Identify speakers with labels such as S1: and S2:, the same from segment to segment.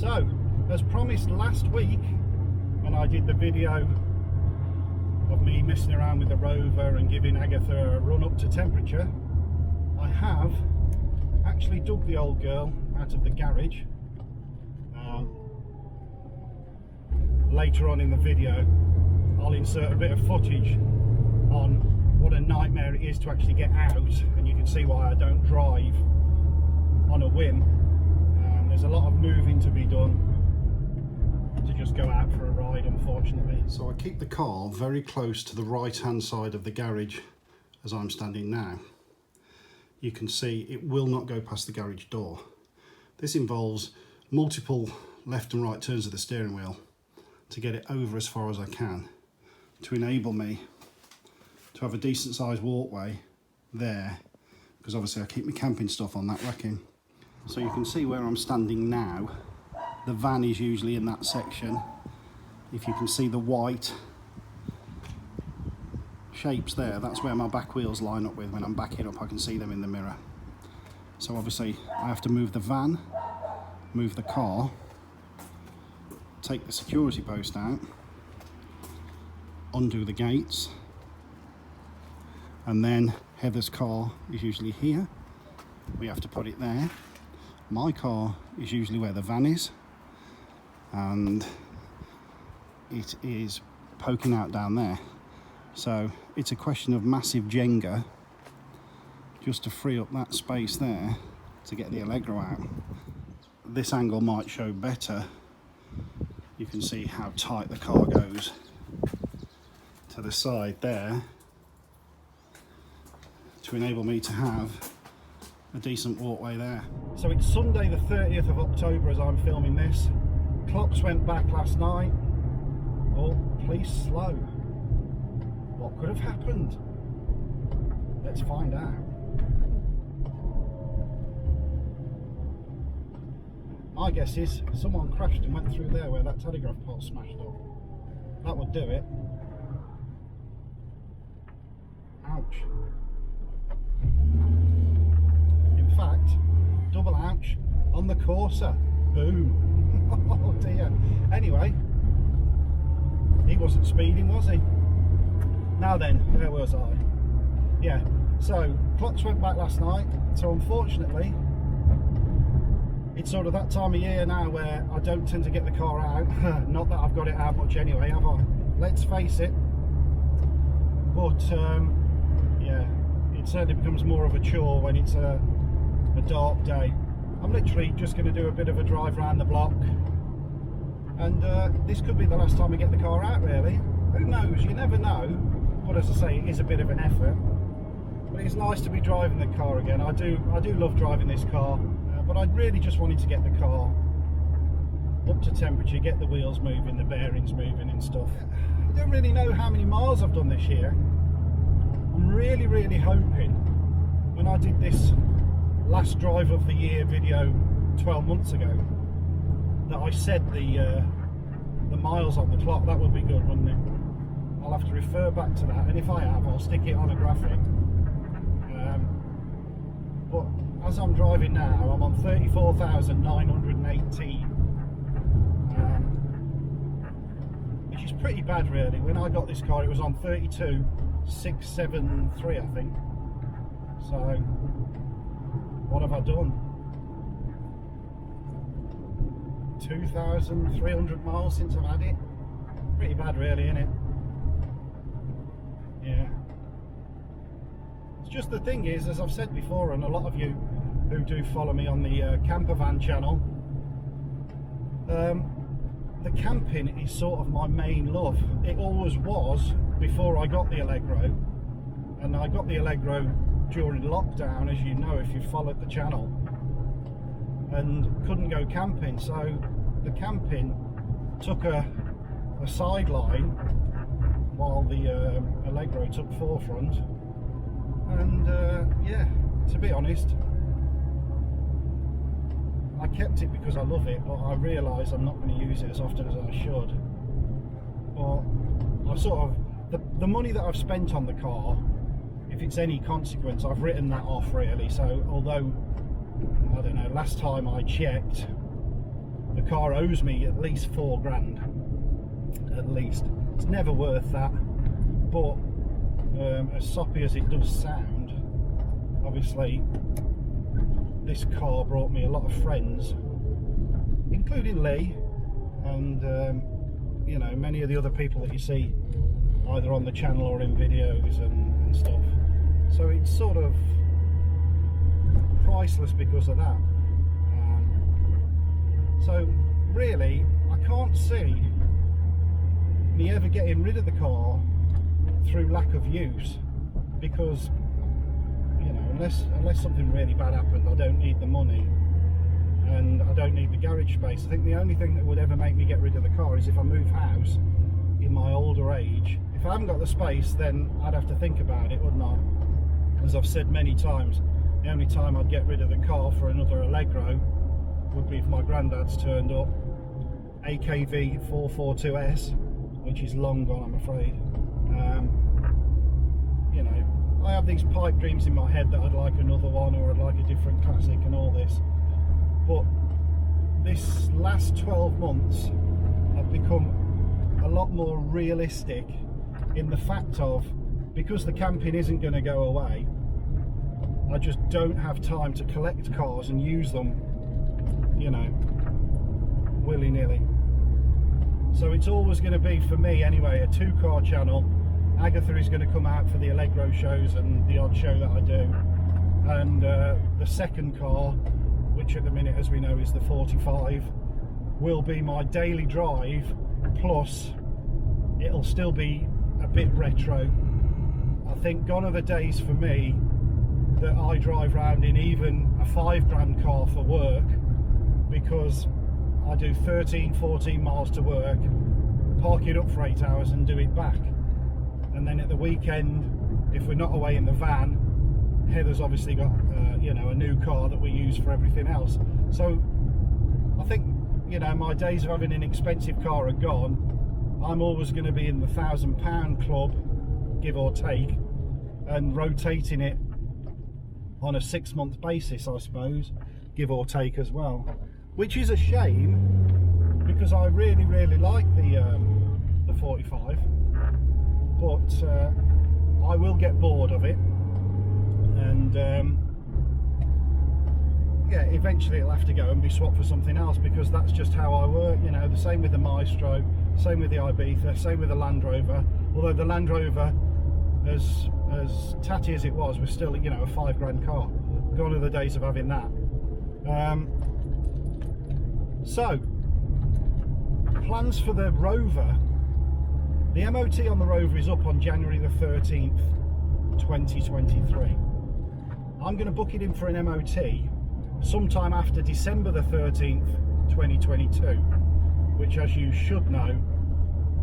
S1: So, as promised last week, when I did the video of me messing around with the rover and giving Agatha a run up to temperature, I have actually dug the old girl out of the garage. Later on in the video, I'll insert a bit of footage on what a nightmare it is to actually get out, and you can see why I don't drive on a whim. There's a lot of moving to be done to just go out for a ride, unfortunately. So I keep the car very close to the right hand side of the garage as I'm standing now. You can see it will not go past the garage door. This involves multiple left and right turns of the steering wheel to get it over as far as I can, to enable me to have a decent sized walkway there, because obviously I keep my camping stuff on that racking. So you can see where I'm standing now, the van is usually in that section. If you can see the white shapes there, that's where my back wheels line up with. When I'm backing up I can see them in the mirror. So obviously I have to move the van, move the car, take the security post out, undo the gates, and then Heather's car is usually here. We have to put it there. My car is usually where the van is, and it is poking out down there. So it's a question of massive Jenga just to free up that space there to get the Allegro out. This angle might show better. You can see how tight the car goes to the side there to enable me to have a decent walkway there. So it's Sunday the 30th of October as I'm filming this. Clocks went back last night. Oh, please slow. What could have happened? Let's find out. My guess is someone crashed and went through there where that telegraph pole smashed up. That would do it. Ouch. In fact, double ouch on the Corsa. Boom. Oh dear. Anyway, he wasn't speeding, was he? Now then, where was I? Yeah, so clocks went back last night, so unfortunately it's sort of that time of year now where I don't tend to get the car out. Not that I've got it out much anyway, have I? Let's face it. But yeah, it certainly becomes more of a chore when it's a dark day. I'm literally just going to do a bit of a drive around the block, and this could be the last time I get the car out, really. Who knows? You never know. But as I say, it is a bit of an effort. But it's nice to be driving the car again. I do love driving this car. But I really just wanted to get the car up to temperature, get the wheels moving, the bearings moving and stuff. I don't really know how many miles I've done this year. I'm really hoping, when I did this last drive of the year video 12 months ago, that I said the miles on the clock. That would be good, wouldn't it? I'll have to refer back to that, and if I have, I'll stick it on a graphic. But as I'm driving now, I'm on 34,918, which is pretty bad really. When I got this car it was on 32,673 I think. So what have I done? 2,300 miles since I've had it. Pretty bad really, isn't it? Yeah. It's just the thing is, as I've said before, and a lot of you who do follow me on the camper van channel, the camping is sort of my main love. It always was before I got the Allegro, and I got the Allegro during lockdown, as you know if you followed the channel, and couldn't go camping, so the camping took a sideline while the Allegro took forefront. And yeah, to be honest, I kept it because I love it, but I realise I'm not going to use it as often as I should. But I sort of, the money that I've spent on the car, if it's any consequence, I've written that off really. So although, I don't know, last time I checked, the car owes me at least 4 grand, at least. It's never worth that, but as soppy as it does sound, obviously this car brought me a lot of friends, including Lee and you know, many of the other people that you see either on the channel or in videos and stuff. So it's sort of priceless because of that. So really, I can't see me ever getting rid of the car through lack of use, because, you know, unless something really bad happened, I don't need the money and I don't need the garage space. I think the only thing that would ever make me get rid of the car is if I move house in my older age. If I haven't got the space, then I'd have to think about it, wouldn't I? As I've said many times, the only time I'd get rid of the car for another Allegro would be if my granddad's turned up, AKV 442S, which is long gone, I'm afraid. You know, I have these pipe dreams in my head that I'd like another one, or I'd like a different classic and all this. But this last 12 months, I've become a lot more realistic in the fact of, because the camping isn't going to go away, I just don't have time to collect cars and use them, you know, willy-nilly. So it's always going to be, for me anyway, a 2-car channel. Agatha is going to come out for the Allegro shows and the odd show that I do, and the second car, which at the minute, as we know, is the 45, will be my daily drive, plus it'll still be a bit retro. I think gone are the days for me that I drive around in even a 5 grand car for work, because I do 13-14 miles to work, park it up for 8 hours and do it back. And then at the weekend, if we're not away in the van, Heather's obviously got you know, a new car that we use for everything else. So I think, you know, my days of having an expensive car are gone. I'm always going to be in the £1,000 club, give or take, and rotating it on a 6-month basis, I suppose, give or take as well, which is a shame, because I really like the 45, but I will get bored of it, and yeah, eventually it'll have to go and be swapped for something else, because that's just how I work. You know, the same with the Maestro, same with the Ibiza, same with the Land Rover, although the Land Rover, as tatty as it was still, you know, a 5 grand car. Gone are the days of having that. So plans for the Rover, the MOT on the Rover is up on January the 13th 2023. I'm going to book it in for an MOT sometime after December the 13th 2022, which, as you should know,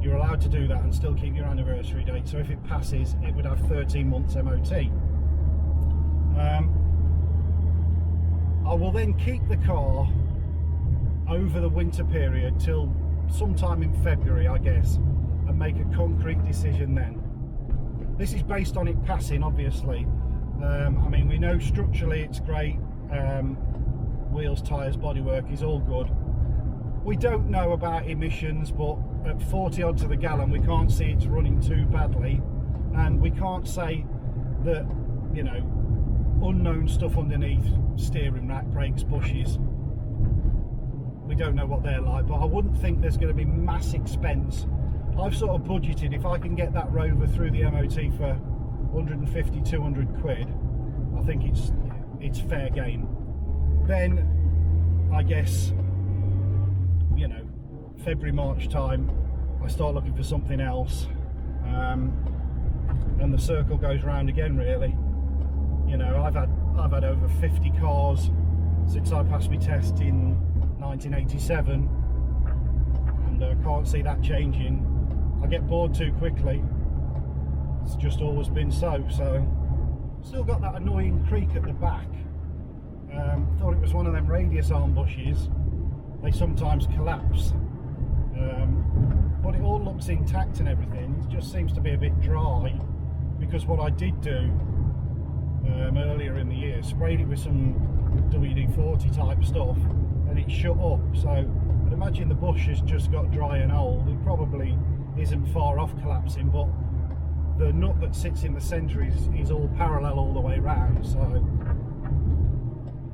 S1: you're allowed to do that and still keep your anniversary date. So if it passes, it would have 13 months MOT. I will then keep the car over the winter period till sometime in February, I guess, and make a concrete decision then. This is based on it passing, obviously. I mean, we know structurally it's great. Wheels, tyres, bodywork is all good. We don't know about emissions, but at 40 odd to the gallon, we can't see it's running too badly, and we can't say that, you know, unknown stuff underneath, steering rack, brakes, bushes, we don't know what they're like. But I wouldn't think there's going to be mass expense. I've sort of budgeted, if I can get that Rover through the MOT for 150, 200 quid, I think it's fair game. Then I guess, you know, February, March time, I start looking for something else, and the circle goes round again, really. You know, I've had over 50 cars since I passed my test in 1987, and I can't see that changing. I get bored too quickly. It's just always been so. Still got that annoying creak at the back. Thought it was one of them radius arm bushes. They sometimes collapse, but it all looks intact and everything. It just seems to be a bit dry, because what I did do earlier in the year, sprayed it with some WD-40 type stuff, and it shut up. So at imagine the bush has just got dry and old. It probably isn't far off collapsing, but the nut that sits in the centre is all parallel all the way round, so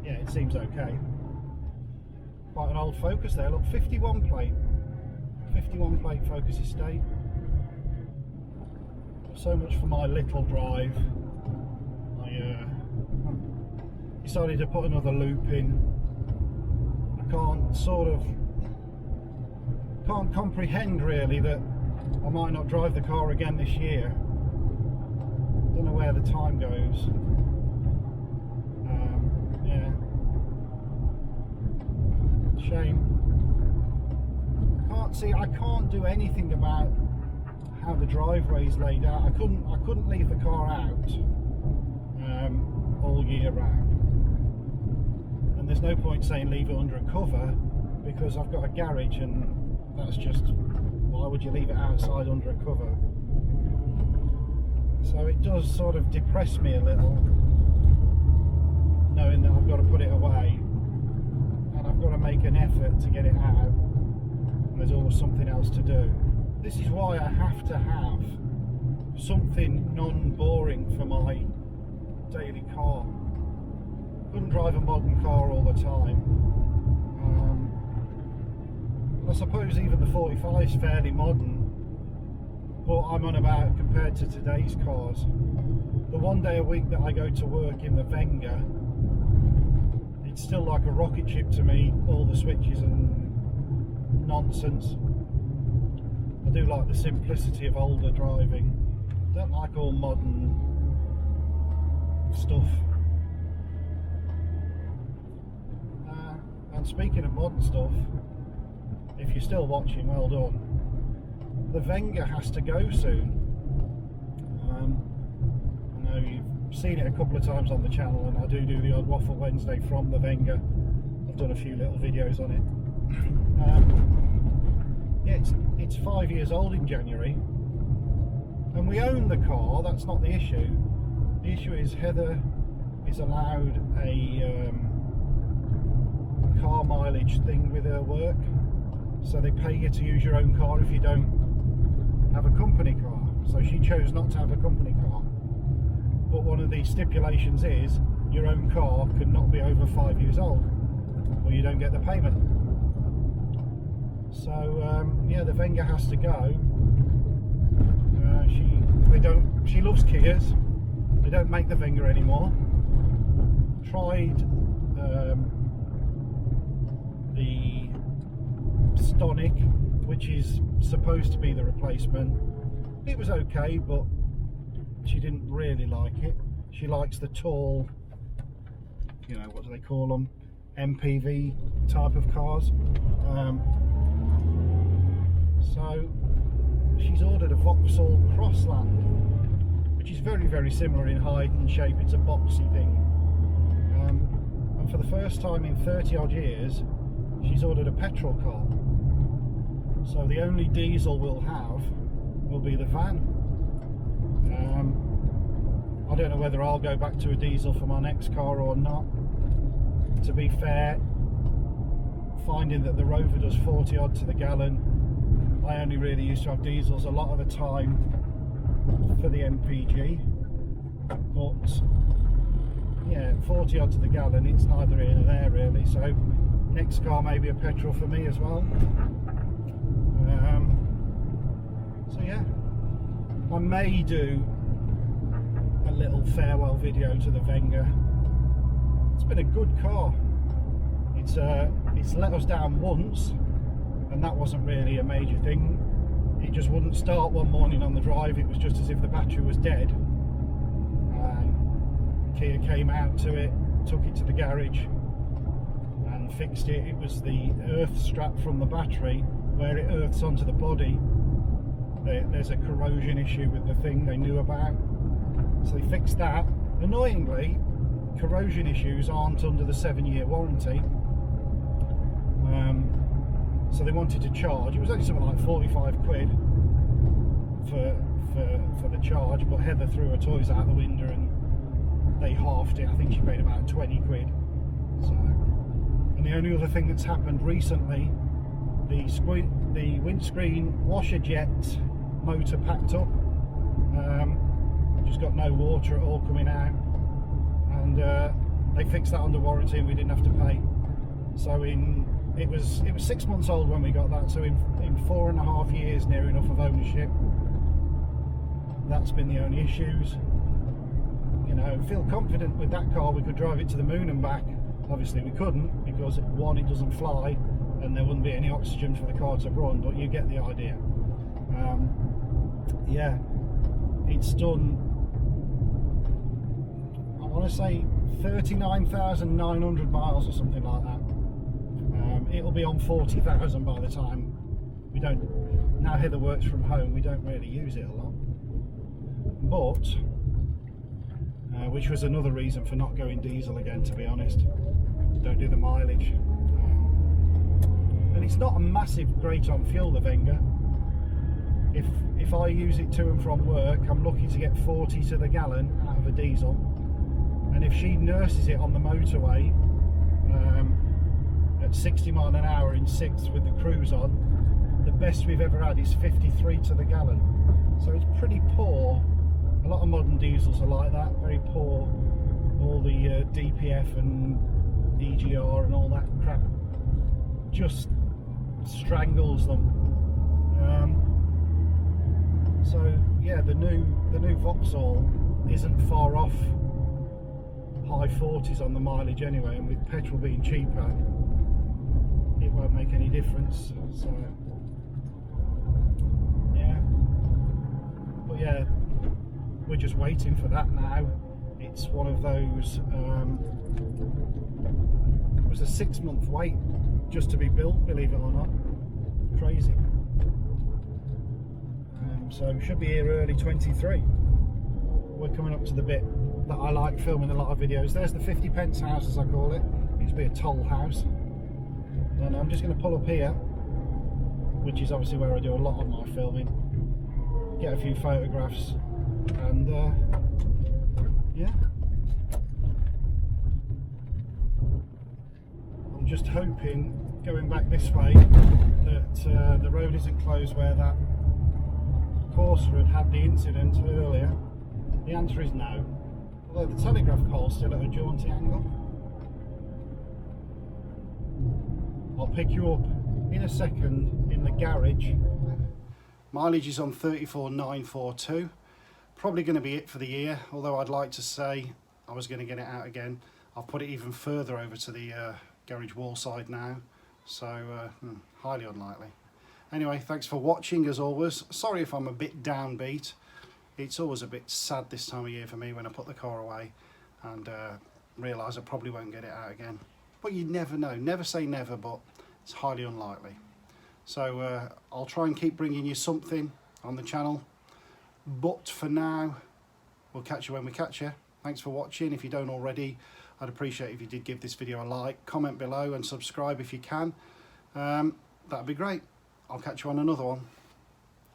S1: yeah, it seems okay. Quite an old Focus there, look, 51 plate Focus estate. So much for my little drive. I decided to put another loop in. I can't comprehend really that I might not drive the car again this year. Don't know where the time goes. Yeah, shame. I can't do anything about how the driveway is laid out. I couldn't leave the car out all year round, and there's no point saying leave it under a cover, because I've got a garage, and that's just, why would you leave it outside under a cover? So it does sort of depress me a little, knowing that I've got to put it away and I've got to make an effort to get it out, and there's always something else to do. This is why I have to have something non-boring for my daily car. Couldn't drive a modern car all the time. I suppose even the 45 is fairly modern, but I'm on about compared to today's cars. The one day a week that I go to work in the Jenga, it's still like a rocket ship to me, all the switches and nonsense. I do like the simplicity of older driving. Don't like all modern stuff. And speaking of modern stuff, if you're still watching, well done. The Jenga has to go soon. I know you've seen it a couple of times on the channel, and I do the odd Waffle Wednesday from the Jenga. I've done a few little videos on it. Yeah, it's 5 years old in January, and we own the car. That's not the issue. The issue is Heather is allowed a car mileage thing with her work, so they pay you to use your own car if you don't have a company car. So she chose not to have a company car, but one of the stipulations is your own car cannot be over 5 years old, or you don't get the payment. So yeah, the Jenga has to go. She loves Kias. They don't make the Jenga anymore. Tried the Stonic, which is supposed to be the replacement. It was okay, but she didn't really like it. She likes the tall, you know, what do they call them, MPV type of cars. So she's ordered a Vauxhall Crossland, which is very, very similar in height and shape. It's a boxy thing. And for the first time in 30 odd years, she's ordered a petrol car. So the only diesel we'll have will be the van. I don't know whether I'll go back to a diesel for my next car or not. To be fair, finding that the Rover does 40 odd to the gallon, I only really used to have diesels a lot of the time for the MPG, but yeah, 40 odd to the gallon, it's neither here nor there really. So next car may be a petrol for me as well. So yeah, I may do a little farewell video to the Jenga. It's been a good car. It's let us down once, and that wasn't really a major thing. It just wouldn't start one morning on the drive. It was just as if the battery was dead. And Kia came out to it, took it to the garage and fixed it. It was the earth strap from the battery where it earths onto the body. There's a corrosion issue with the thing they knew about, so they fixed that. Annoyingly, corrosion issues aren't under the 7-year warranty. So they wanted to charge. It was only something like 45 quid for the charge, but Heather threw her toys out the window and they halved it. I think she paid about 20 quid. So, and the only other thing that's happened recently the windscreen washer jet motor packed up. Just got no water at all coming out, and they fixed that under warranty and we didn't have to pay. So it was 6 months old when we got that, so in 4.5 years near enough of ownership, that's been the only issues. You know, feel confident with that car we could drive it to the moon and back. Obviously we couldn't, because one, it doesn't fly and there wouldn't be any oxygen for the car to run, but you get the idea. Yeah, it's done, I want to say 39,900 miles or something like that. It'll be on 40,000 by the time. We don't, now Heather works from home, we don't really use it a lot, but which was another reason for not going diesel again, to be honest. Don't do the mileage, and it's not a massive great on fuel, the Jenga. If I use it to and from work, I'm lucky to get 40 to the gallon out of a diesel, and if she nurses it on the motorway at 60 mile an hour in 6th with the cruise on, the best we've ever had is 53 to the gallon. So it's pretty poor. A lot of modern diesels are like that, very poor. All the DPF and EGR and all that crap just strangles them. So yeah, the new Vauxhall isn't far off high 40s on the mileage anyway, and with petrol being cheaper, it won't make any difference. So yeah, but yeah, we're just waiting for that now. It's one of those, it was a 6-month wait just to be built, believe it or not. Crazy. So should be here early 23. We're coming up to the bit that I like filming a lot of videos. There's the 50 pence house, as I call it. It used to be a toll house. And I'm just going to pull up here, which is obviously where I do a lot of my filming. Get a few photographs, and yeah, I'm just hoping, going back this way, that the road isn't closed where that Corsa had the incident earlier. The answer is no, although the telegraph pole's still at a jaunty angle. I'll pick you up in a second in the garage. Mileage is on 34,942. Probably going to be it for the year, although I'd like to say I was going to get it out again. I'll put it even further over to the garage wall side now, so highly unlikely. Anyway, thanks for watching as always. Sorry if I'm a bit downbeat. It's always a bit sad this time of year for me when I put the car away and realise I probably won't get it out again. But you never know, never say never, but it's highly unlikely. So I'll try and keep bringing you something on the channel, but for now, we'll catch you when we catch you. Thanks for watching. If you don't already, I'd appreciate if you did give this video a like, comment below and subscribe if you can. That'd be great. I'll catch you on another one.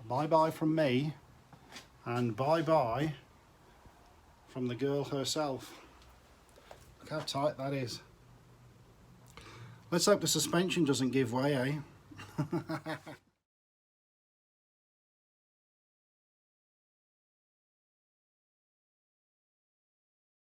S1: Bye bye from me, and bye bye from the girl herself. Look how tight that is. Let's hope the suspension doesn't give way, eh?